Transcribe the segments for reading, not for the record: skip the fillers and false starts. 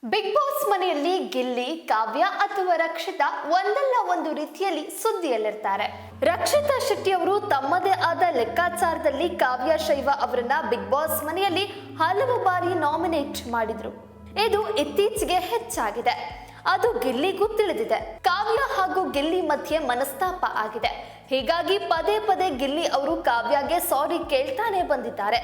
Big boss ಮನೆಯಲ್ಲಿ ಗಿಲ್ಲಿ, ಕಾವ್ಯ ಅಥವಾ ರಕ್ಷಿತಾ ಒಂದಲ್ಲ ಒಂದು ರೀತಿಯಲ್ಲಿ ಸುದ್ದಿಯಲ್ಲಿರ್ತಾರೆ. ರಕ್ಷಿತಾ ಶೆಟ್ಟಿ ಅವರು ತಮ್ಮದೇ ಆದ ಲೆಕ್ಕಾಚಾರದಲ್ಲಿ ಕಾವ್ಯ ಶೈವ ಅವರನ್ನ ಬಿಗ್ ಬಾಸ್ ಮನೆಯಲ್ಲಿ ಹಲವು ಬಾರಿ ನಾಮಿನೇಟ್ ಮಾಡಿದ್ರು. ಇದು ಇತ್ತೀಚೆಗೆ ಹೆಚ್ಚಾಗಿದೆ. ಅದು ಗಿಲ್ಲಿಗೂ ತಿಳಿದಿದೆ. ಕಾವ್ಯ ಹಾಗೂ ಗಿಲ್ಲಿ ಮಧ್ಯೆ ಮನಸ್ತಾಪ ಆಗಿದೆ. ಹೀಗಾಗಿ ಪದೇ ಪದೇ ಗಿಲ್ಲಿ ಅವರು ಕಾವ್ಯಗೆ ಸಾರಿ ಕೇಳ್ತಾನೆ ಬಂದಿದ್ದಾರೆ.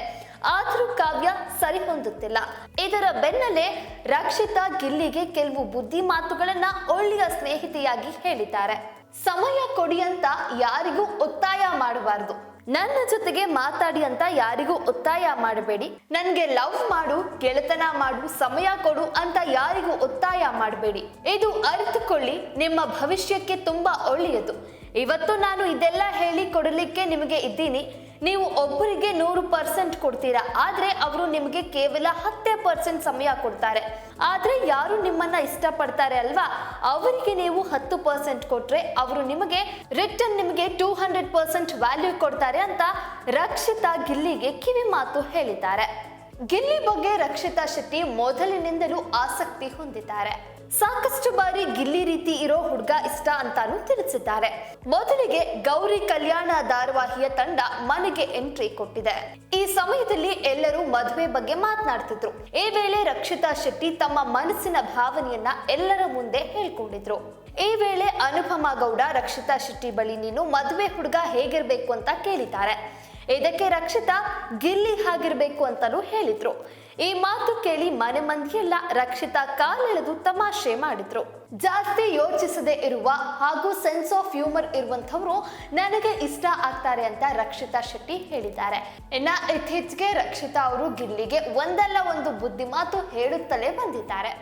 ಆದ್ರೂ ಕಾವ್ಯ ಸರಿ ಹೊಂದುತ್ತಿಲ್ಲ. ಇದರ ಬೆನ್ನಲ್ಲೇ ರಕ್ಷಿತಾ ಗಿಲ್ಲಿಗೆ ಕೆಲವು ಬುದ್ಧಿ ಮಾತುಗಳನ್ನ ಒಳ್ಳೆಯ ಸ್ನೇಹಿತೆಯಾಗಿ ಹೇಳಿದ್ದಾರೆ. ಸಮಯ ಕೊಡಿ ಅಂತ ಯಾರಿಗೂ ಒತ್ತಾಯ ಮಾಡಬಾರದು. ನನ್ನ ಜೊತೆಗೆ ಮಾತಾಡಿ ಅಂತ ಯಾರಿಗೂ ಒತ್ತಾಯ ಮಾಡಬೇಡಿ. ನನ್ಗೆ ಲವ್ ಮಾಡು, ಗೆಳೆತನ ಮಾಡು, ಸಮಯ ಕೊಡು ಅಂತ ಯಾರಿಗೂ ಒತ್ತಾಯ ಮಾಡಬೇಡಿ. ಇದು ಅರಿತುಕೊಳ್ಳಿ, ನಿಮ್ಮ ಭವಿಷ್ಯಕ್ಕೆ ತುಂಬಾ ಒಳ್ಳೆಯದು. ಇವತ್ತು ನಾನು ಇದೆಲ್ಲ ಹೇಳಿ ಕೊಡಲಿಕ್ಕೆ ನಿಮಗೆ ಇದ್ದೀನಿ. ನೀವು ಒಬ್ಬರಿಗೆ 100% ಕೊಡ್ತೀರಾ, ಆದ್ರೆ ಅವರು ನಿಮಗೆ ಕೇವಲ 10% ಸಮಯ ಕೊಡ್ತಾರೆ. ಆದ್ರೆ ಯಾರು ನಿಮ್ಮನ್ನ ಇಷ್ಟಪಡ್ತಾರೆ ಅಲ್ವಾ, ಅವರಿಗೆ ನೀವು 10% ಕೊಟ್ರೆ ಅವರು ನಿಮಗೆ ರಿಟರ್ನ್ ನಿಮಗೆ 200% ವ್ಯಾಲ್ಯೂ ಕೊಡ್ತಾರೆ ಅಂತ ರಕ್ಷಿತಾ ಗಿಲ್ಲಿಗೆ ಕಿವಿ ಮಾತು ಹೇಳಿದ್ದಾರೆ. ಗಿಲ್ಲಿ ಬಗ್ಗೆ ರಕ್ಷಿತಾ ಶೆಟ್ಟಿ ಮೊದಲಿನಿಂದಲೂ ಆಸಕ್ತಿ ಹೊಂದಿದ್ದಾರೆ. ಸಾಕಷ್ಟು ಬಾರಿ ಗಿಲ್ಲಿ ರೀತಿ ಇರೋ ಹುಡುಗ ಇಷ್ಟ ಅಂತಾನು ತಿಳಿಸಿದ್ದಾರೆ. ಮೊದಲಿಗೆ ಗೌರಿ ಕಲ್ಯಾಣ ಧಾರಾವಾಹಿಯ ತಂಡ ಮನೆಗೆ ಎಂಟ್ರಿ ಕೊಟ್ಟಿದೆ. ಈ ಸಮಯದಲ್ಲಿ ಎಲ್ಲರೂ ಮದುವೆ ಬಗ್ಗೆ ಮಾತನಾಡ್ತಿದ್ರು. ಈ ವೇಳೆ ರಕ್ಷಿತಾ ಶೆಟ್ಟಿ ತಮ್ಮ ಮನಸ್ಸಿನ ಭಾವನೆಯನ್ನ ಎಲ್ಲರ ಮುಂದೆ ಹೇಳ್ಕೊಂಡಿದ್ರು. ಈ ವೇಳೆ ಅನುಪಮ ಗೌಡ ರಕ್ಷಿತಾ ಶೆಟ್ಟಿ ಬಳಿ ನೀನು ಮದುವೆ ಹುಡುಗ ಹೇಗಿರ್ಬೇಕು ಅಂತ ಕೇಳಿದ್ದಾರೆ. ಇದಕ್ಕೆ ರಕ್ಷಿತಾ ಗಿಲ್ಲಿ ಹಾಗಿರ್ಬೇಕು ಅಂತಾನೂ ಹೇಳಿದ್ರು. ಈ ಮಾತು ಕೇಳಿ ಮನೆ ಮಂದಿಯೆಲ್ಲ ರಕ್ಷಿತಾ ಕಾಲೆಳೆದು ತಮಾಷೆ ಮಾಡಿದ್ರು. ಜಾಸ್ತಿ ಯೋಚಿಸದೆ ಇರುವ ಹಾಗೂ ಸೆನ್ಸ್ ಆಫ್ ಹ್ಯೂಮರ್ ಇರುವಂತವರು ನನಗೆ ಇಷ್ಟ ಆಗ್ತಾರೆ ಅಂತ ರಕ್ಷಿತಾ ಶೆಟ್ಟಿ ಹೇಳಿದ್ದಾರೆ. ಇನ್ನ ಇತ್ತೀಚೆಗೆ ರಕ್ಷಿತಾ ಅವರು ಗಿಲ್ಲಿಗೆ ಒಂದಲ್ಲ ಒಂದು ಬುದ್ಧಿ ಮಾತು ಹೇಳುತ್ತಲೇ ಬಂದಿದ್ದಾರೆ.